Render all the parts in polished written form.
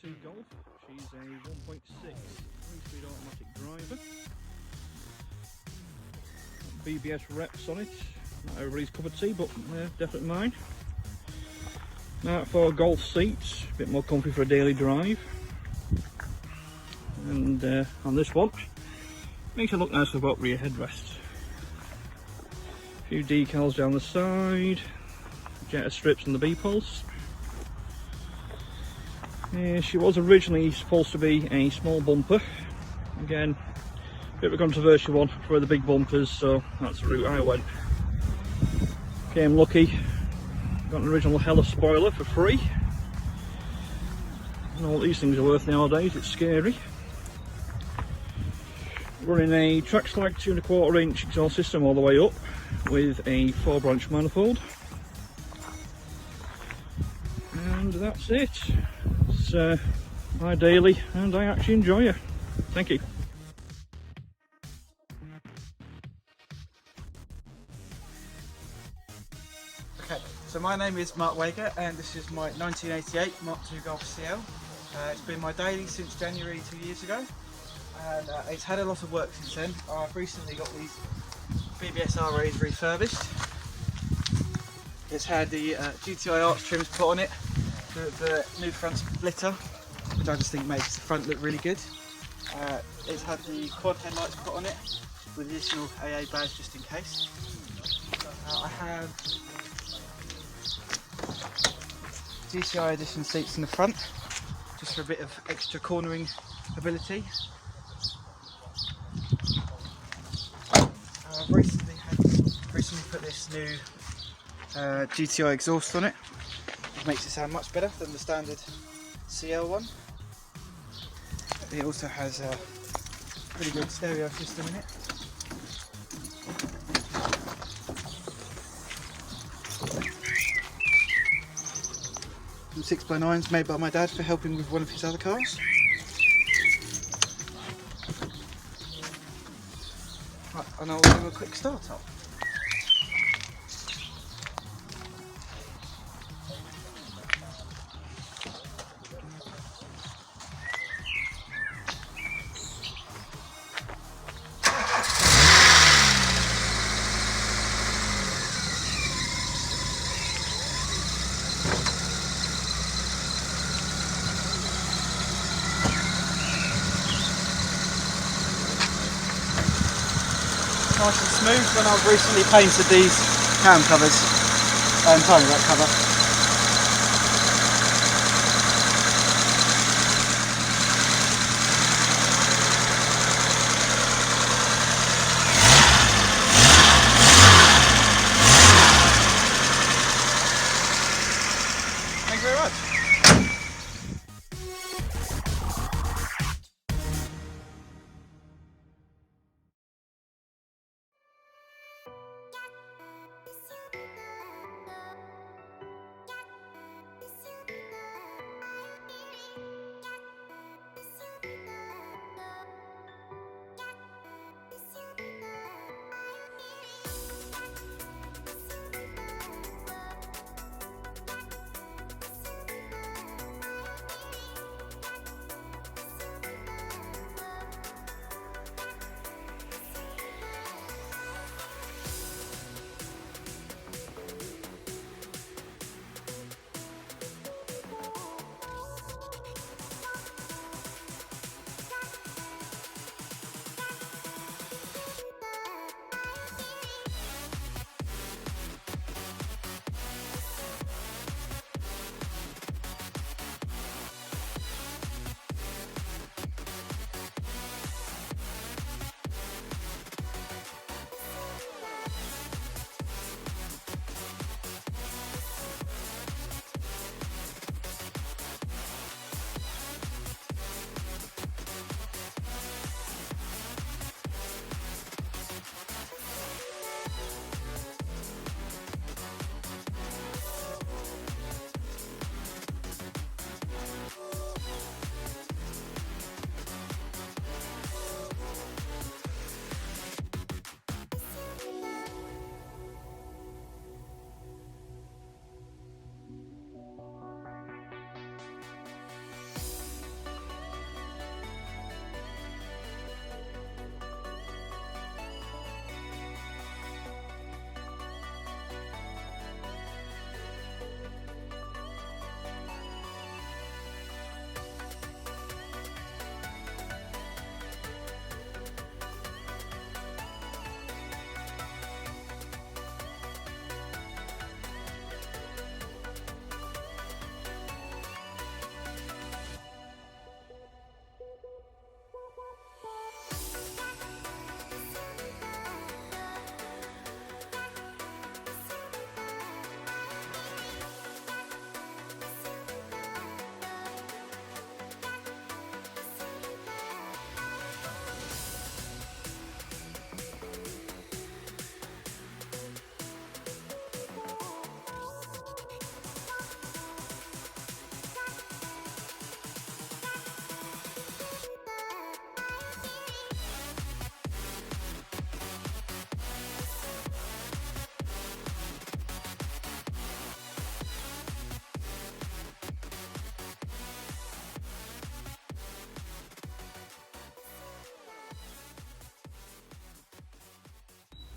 MK2 Golf. She's a 1.6 3-speed automatic driver. BBS reps on it. Not everybody's cup of tea, but definitely mine. Now for golf seats, a bit more comfy for a daily drive. And on this one, makes it look nice about rear headrest. A few decals down the side, Jetta strips on the B-pulse. She was originally supposed to be a small bumper. Again, a bit of a controversial one for the big bumpers, so that's the route I went. Came lucky, got an original Hella spoiler for free. I know what these things are worth nowadays, it's scary. Running a Traxlag 2¼ inch exhaust system all the way up with a 4-branch manifold. And that's it. It's my daily, and I actually enjoy it. Thank you. Okay, so my name is Mark Wager and this is my 1988 Mark II Golf CL. It's been my daily since January 2 years ago, and it's had a lot of work since then. I've recently got these BBS RAs refurbished. It's had the GTI arch trims put on it, the new front splitter, which I just think makes the front look really good. It's had the quad headlights put on it with the additional AA badge just in case. I have GTI edition seats in the front, just for a bit of extra cornering ability. I've recently put this new GTI exhaust on it. It makes it sound much better than the standard CL one. It also has a pretty good stereo system in it. Some 6x9s made by my dad for helping with one of his other cars. Right, and I'll do a quick start up. Nice and smooth, and I've recently painted these cam covers and tiny rack cover. Thank you very much.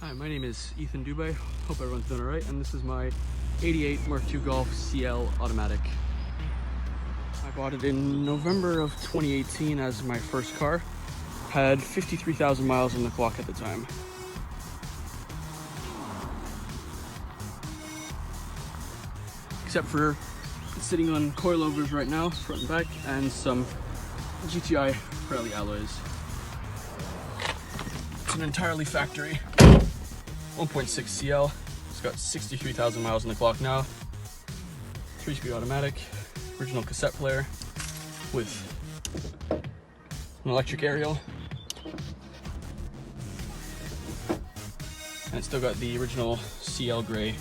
Hi, my name is Ethan Dubé. Hope everyone's doing alright, and this is my 88 Mark II Golf CL automatic. I bought it in November of 2018 as my first car. Had 53,000 miles on the clock at the time. Except for sitting on coilovers right now, front and back, and some GTI Pirelli alloys. It's an entirely factory 1.6 CL. It's got 63,000 miles on the clock now. 3-speed automatic, original cassette player with an electric aerial. And it's still got the original CL gray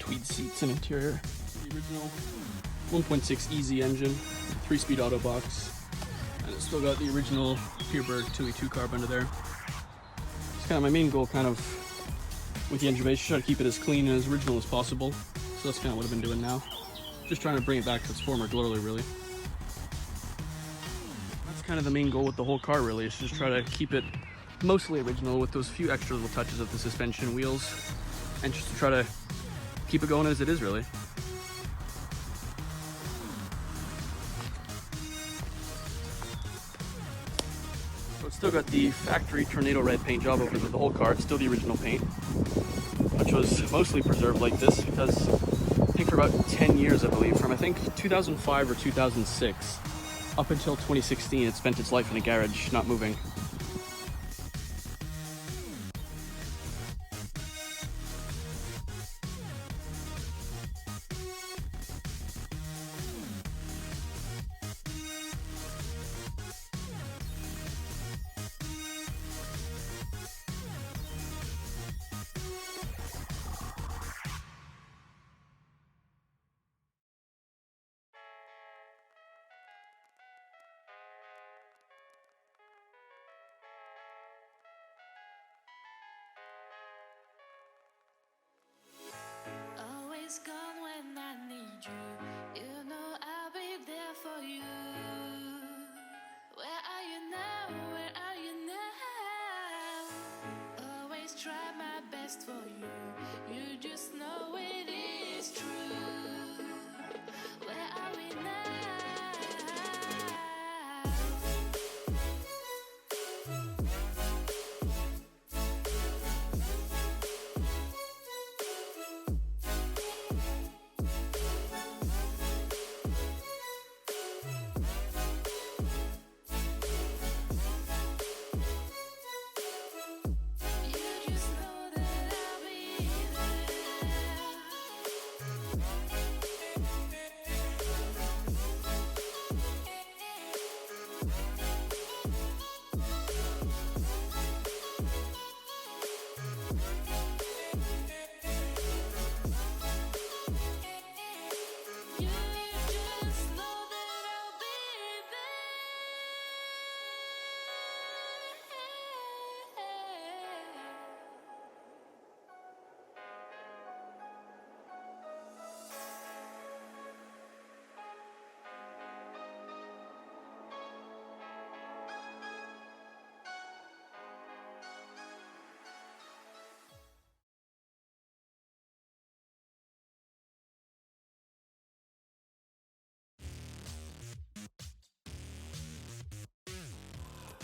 tweed seats and interior. The original 1.6 Easy engine, 3-speed auto box. And it's still got the original Peerberg 2E2 carb under there. It's kind of my main goal, kind of, with the engine base, try to keep it as clean and as original as possible. So that's kind of what I've been doing now. Just trying to bring it back to its former glory, really. That's kind of the main goal with the whole car, really, is just try to keep it mostly original with those few extra little touches of the suspension, wheels, and just to try to keep it going as it is, really. So it's still got the factory tornado red paint job over the whole car. It's still the original paint, which was mostly preserved like this because I think for about 10 years, I believe, from I think 2005 or 2006 up until 2016, it spent its life in a garage, not moving. Gone when I need you. You know I'll be there for you. Where are you now? Where are you now? Always try my best for you. You just know it is true. Where are we now?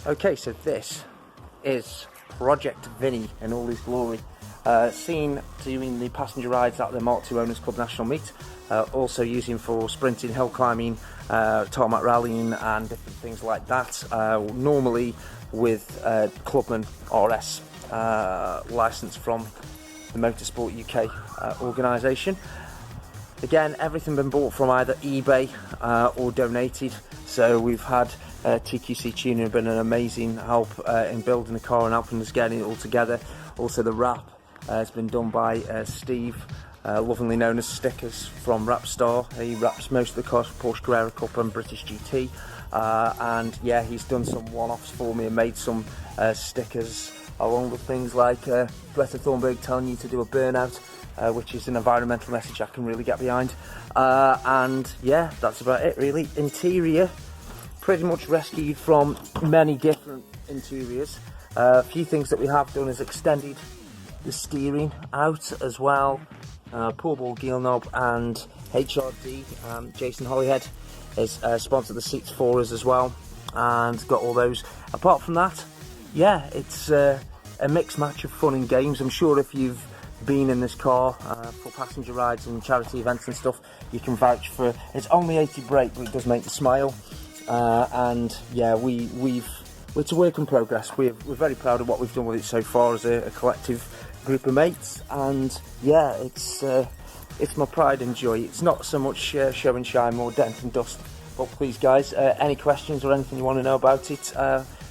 Okay, so this is Project Vinnie in all his glory. Seen doing the passenger rides at the Mark II Owners Club National Meet, also using for sprinting, hill climbing, tarmac rallying and different things like that. Normally with Clubman RS licence from the Motorsport UK organisation. Again, everything been bought from either eBay or donated, so we've had TQC Tuning have been an amazing help in building the car and helping us getting it all together. Also the wrap has been done by Steve, lovingly known as Stickers from Rapstar. He wraps most of the cars for Porsche Carrera Cup and British GT, and yeah, he's done some one-offs for me and made some stickers along with things like Greta Thunberg telling you to do a burnout, which is an environmental message I can really get behind, and yeah, that's about it really. Interior, pretty much rescued from many different interiors. A few things that we have done is extended the steering out as well. Pool ball gear knob, and HRD, Jason Hollyhead, has sponsored the seats for us as well, and got all those. Apart from that, yeah, it's a mixed match of fun and games. I'm sure if you've been in this car for passenger rides and charity events and stuff, you can vouch for it's only 80 brake, but it does make you smile. And yeah, it's a work in progress. We're very proud of what we've done with it so far as a collective group of mates, and yeah, it's my pride and joy. It's not so much show and shine, more dent and dust. But please guys, any questions or anything you want to know about it,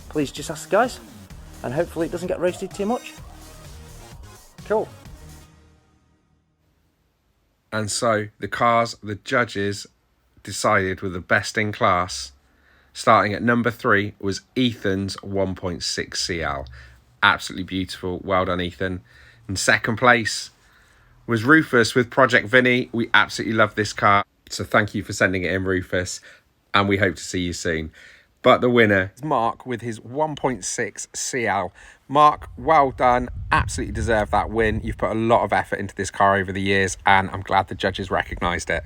please just ask the guys, and hopefully it doesn't get roasted too much. Cool. And so the cars the judges decided were the best in class, starting at number 3, was Ethan's 1.6 CL. Absolutely beautiful. Well done, Ethan. In second place was Rufus with Project Vinnie. We absolutely love this car, so thank you for sending it in, Rufus, and we hope to see you soon. But the winner is Mark with his 1.6 CL. Mark, well done. Absolutely deserved that win. You've put a lot of effort into this car over the years, and I'm glad the judges recognised it.